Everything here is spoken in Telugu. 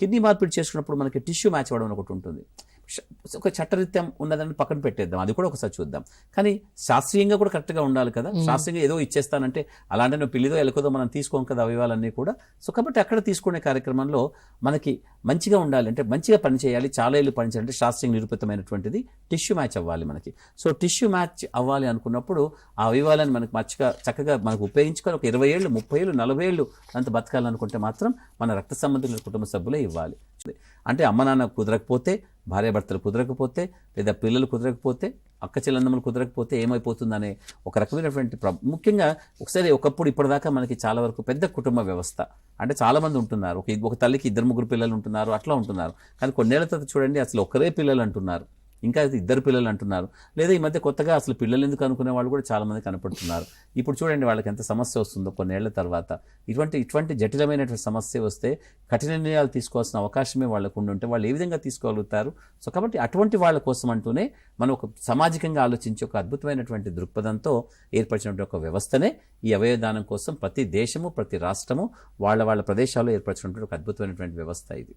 కిడ్నీ మార్పిడి చేసుకున్నప్పుడు మనకి టిష్యూ మ్యాచ్ అవ్వడం ఒకటి ఉంటుంది. ఒక చట్టరీత్యం ఉన్నదాన్ని పక్కన పెట్టేద్దాం, అది కూడా ఒకసారి చూద్దాం. కానీ శాస్త్రీయంగా కూడా కరెక్ట్గా ఉండాలి కదా. శాస్త్రీయంగా ఏదో ఇచ్చేస్తానంటే అలాంటి నువ్వు పిల్లిదో ఎలుకదో మనం తీసుకోం కదా అవయవాలన్నీ కూడా. సో కాబట్టి అక్కడ తీసుకునే కార్యక్రమంలో మనకి మంచిగా ఉండాలి అంటే మంచిగా పనిచేయాలి, చాలా ఏళ్ళు పనిచేయాలంటే శాస్త్రీయ నిరూపితమైనటువంటిది టిష్యూ మ్యాచ్ అవ్వాలి మనకి. సో టిష్యూ మ్యాచ్ అవ్వాలి అనుకున్నప్పుడు ఆ అవయవాలను మనకి చక్కగా మనకు ఉపయోగించుకొని ఒక 20 ఏళ్ళు 30 ఏళ్ళు 40 ఏళ్ళు అంత బతకాలనుకుంటే మాత్రం మన రక్త సంబంధికుల కుటుంబ సభ్యులే ఇవ్వాలి. అంటే అమ్మ నాన్న కుదరకపోతే, భార్యాభర్తలు కుదరకపోతే, లేదా పిల్లలు కుదరకపోతే, అక్క చెల్లెన్నమ్మలు కుదరకపోతే ఏమైపోతుందనే ఒక రకమైనటువంటి ముఖ్యంగా ఒకప్పుడు ఇప్పటిదాకా మనకి చాలా వరకు పెద్ద కుటుంబ వ్యవస్థ అంటే చాలా మంది ఉంటున్నారు. ఒక తల్లికి 2-3 పిల్లలు ఉంటున్నారు, అట్లా ఉంటున్నారు. కానీ కొన్నేళ్ల తర్వాత చూడండి అసలు ఒకరే పిల్లలు అంటున్నారు, ఇంకా 2 పిల్లలు అంటున్నారు. లేదా ఈ మధ్య కొత్తగా అసలు పిల్లలు ఎందుకు అనుకునే వాళ్ళు కూడా చాలా మంది కనపడుతున్నారు. ఇప్పుడు చూడండి వాళ్ళకి ఎంత సమస్య వస్తుందో కొన్నేళ్ల తర్వాత. ఇటువంటి జటిలమైనటువంటి సమస్య వస్తే కఠిన నిర్ణయాలు తీసుకోవాల్సిన అవకాశమే వాళ్ళకు ఉంటే వాళ్ళు ఏ విధంగా తీసుకోగలుగుతారు? సో కాబట్టి అటువంటి వాళ్ళ కోసం అంటూనే మనం ఒక సామాజికంగా ఆలోచించి ఒక అద్భుతమైనటువంటి దృక్పథంతో ఏర్పరిచినటువంటి ఒక వ్యవస్థనే ఈ అవయవదానం కోసం ప్రతి దేశము ప్రతి రాష్ట్రము వాళ్ళ ప్రదేశాల్లో ఏర్పరిచినటువంటి ఒక అద్భుతమైనటువంటి వ్యవస్థ ఇది.